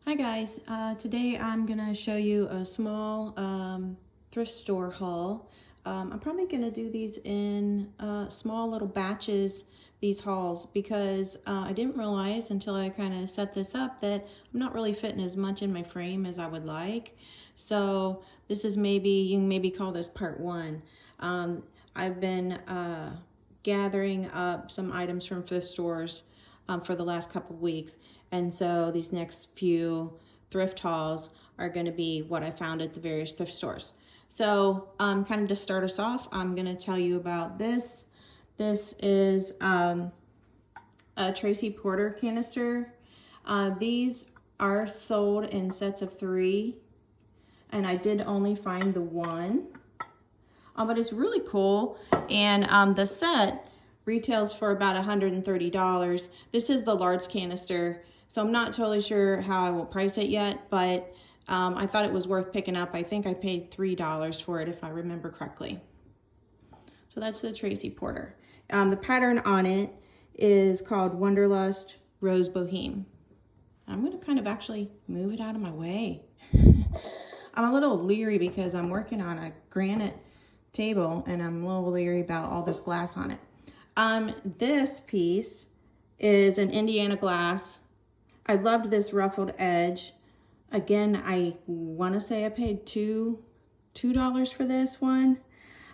Hi guys, today I'm gonna show you a small thrift store haul. I'm probably gonna do these in small little batches, these hauls, because I didn't realize until I kind of set this up that I'm not really fitting as much in my frame as I would like. So this is you can maybe call this part one. I've been gathering up some items from thrift stores for the last couple weeks. And so these next few thrift hauls are going to be what I found at the various thrift stores. So kind of to start us off, I'm going to tell you about this. This is a Tracy Porter canister. These are sold in sets of 3. And I did only find the one. But it's really cool. And the set retails for about $130. This is the large canister. So I'm not totally sure how I will price it yet, but I thought it was worth picking up. I think I paid $3 for it if I remember correctly. So that's the Tracy Porter. The pattern on it is called Wanderlust Rose Boheme. I'm gonna kind of actually move it out of my way. I'm a little leery because I'm working on a granite table and I'm a little leery about all this glass on it. This piece is an Indiana glass. I loved this ruffled edge. Again, I want to say I paid $2 for this one.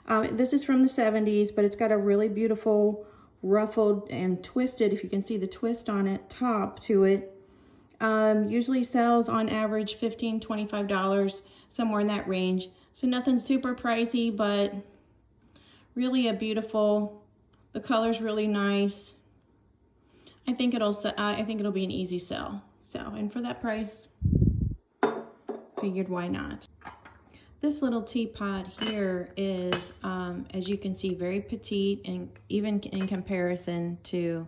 This is from the 70s, but it's got a really beautiful ruffled and twisted, if you can see the twist on it, top to it. Usually sells on average $15, $25, somewhere in that range. So nothing super pricey, but really the color's really nice. I think it'll be an easy sell. So, and for that price, figured why not. This little teapot here is, as you can see, very petite, and even in comparison to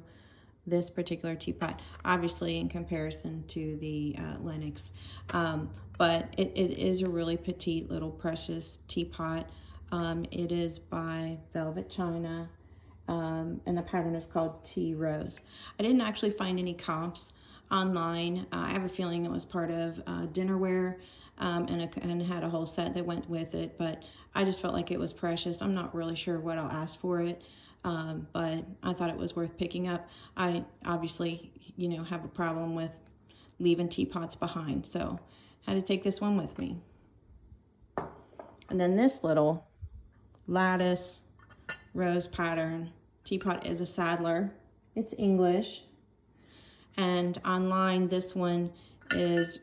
this particular teapot, obviously in comparison to the Lenox, but it is a really petite little precious teapot. It is by Velvet China. And the pattern is called Tea Rose. I didn't actually find any comps online. I have a feeling it was part of dinnerware and had a whole set that went with it, but I just felt like it was precious. I'm not really sure what I'll ask for it, but I thought it was worth picking up. I obviously, have a problem with leaving teapots behind, so had to take this one with me. And then this little lattice rose pattern teapot is a Sadler. It's English, and online this one is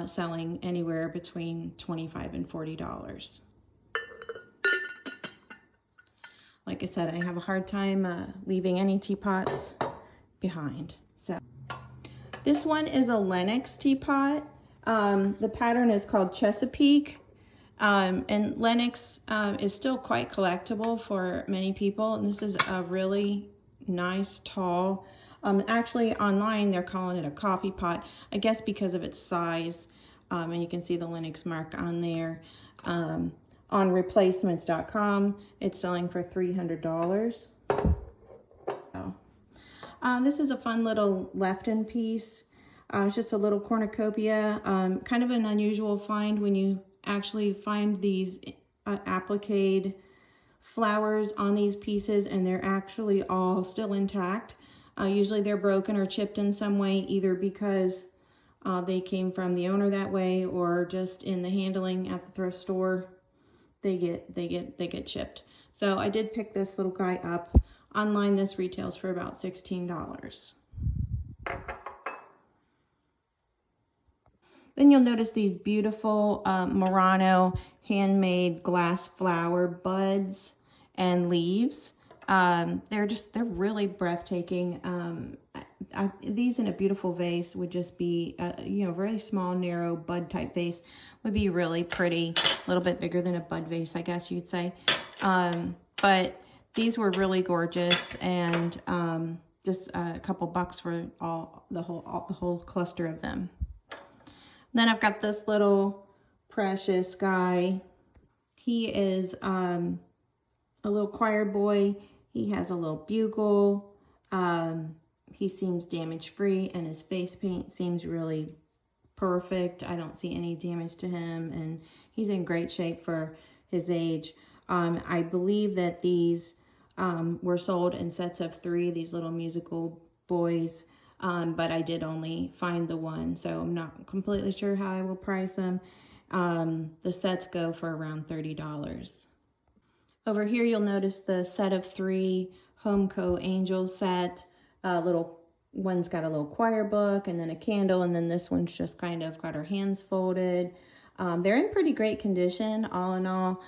selling anywhere between $25 and $40. Like I said, I have a hard time leaving any teapots behind. So this one is a Lenox teapot. The pattern is called Chesapeake. And Lenox is still quite collectible for many people. And this is a really nice, tall, actually online they're calling it a coffee pot, I guess because of its size. And you can see the Lenox marked on there. On replacements.com, it's selling for $300. So, this is a fun little left-in piece. It's just a little cornucopia, kind of an unusual find when you actually find these applique flowers on these pieces and they're actually all still intact. Usually they're broken or chipped in some way, either because they came from the owner that way or just in the handling at the thrift store, they get chipped. So I did pick this little guy up. Online this retails for about $16. Then you'll notice these beautiful Murano handmade glass flower buds and leaves. They're really breathtaking. These in a beautiful vase would just be, very small, narrow bud type vase would be really pretty. A little bit bigger than a bud vase, I guess you'd say. But these were really gorgeous, and just a couple bucks for the whole cluster of them. Then I've got this little precious guy. He is a little choir boy. He has a little bugle. He seems damage free, and his face paint seems really perfect. I don't see any damage to him, and he's in great shape for his age. I believe that these were sold in sets of 3, these little musical boys, but I did only find the one, so I'm not completely sure how I will price them. The sets go for around $30. Over here, you'll notice the set of 3 Homeco Angel set. One's got a little choir book and then a candle, and then this one's just kind of got her hands folded. They're in pretty great condition, all in all.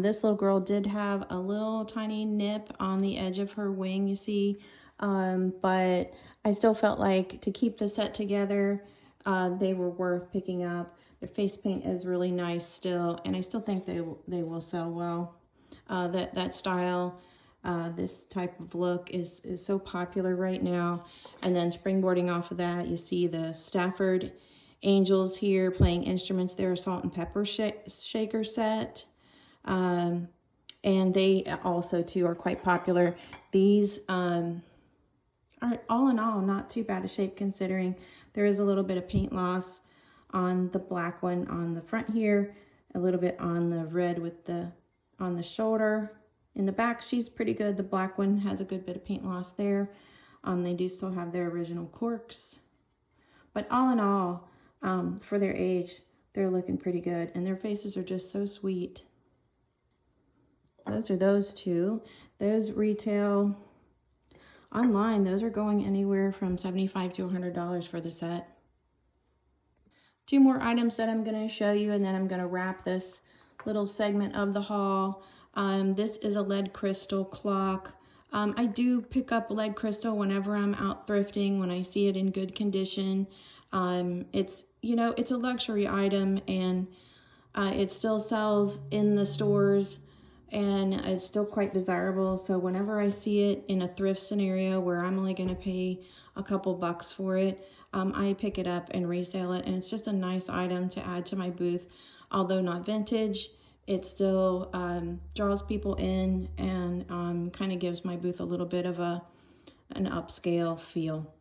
This little girl did have a little tiny nip on the edge of her wing, you see, but I still felt like to keep the set together, they were worth picking up. Their face paint is really nice still, and I still think they will sell well. That style, this type of look is so popular right now. And then springboarding off of that, you see the Stafford Angels here playing instruments. They're a salt and pepper shaker set. And they also too are quite popular. These are all in all not too bad a shape, considering there is a little bit of paint loss on the black one on the front here, a little bit on the red with on the shoulder. In the back, she's pretty good. The black one has a good bit of paint loss there. They do still have their original corks. But all in all, for their age, they're looking pretty good. And their faces are just so sweet. Those are those 2. Those retail online. Those are going anywhere from $75 to $100 for the set. 2 more items that I'm going to show you, and then I'm going to wrap this little segment of the haul. This is a lead crystal clock. I do pick up lead crystal whenever I'm out thrifting, when I see it in good condition. It's, you know, it's a luxury item, and it still sells in the stores, and it's still quite desirable. So whenever I see it in a thrift scenario where I'm only going to pay a couple bucks for it, I pick it up and resale it, and it's just a nice item to add to my booth. Although not vintage, it still draws people in, and kind of gives my booth a little bit of an upscale feel.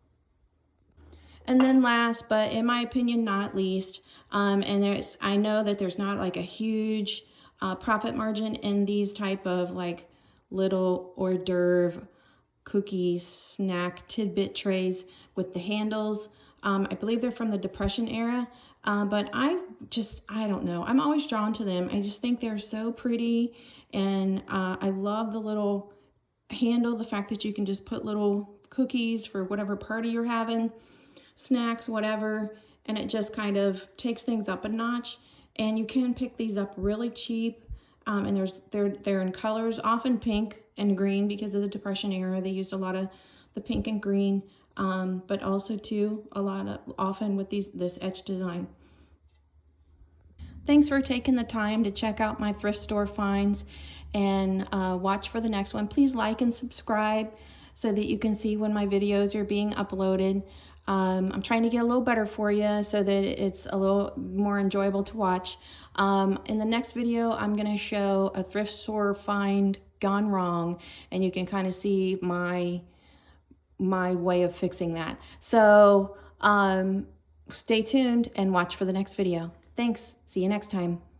And then last, but in my opinion not least, and I know that there's not like a huge profit margin in these type of like little hors d'oeuvre cookie snack tidbit trays with the handles. I believe they're from the Depression era, but I don't know. I'm always drawn to them. I just think they're so pretty, and I love the little handle, the fact that you can just put little cookies for whatever party you're having, snacks, whatever, and it just kind of takes things up a notch. And you can pick these up really cheap, and they're in colors, often pink and green, because of the Depression era. They used a lot of the pink and green. But also too, often with this etched design. Thanks for taking the time to check out my thrift store finds, and watch for the next one. Please like and subscribe so that you can see when my videos are being uploaded. I'm trying to get a little better for you so that it's a little more enjoyable to watch. In the next video, I'm going to show a thrift store find gone wrong, and you can kind of see my way of fixing that. So stay tuned and watch for the next video. Thanks. See you next time.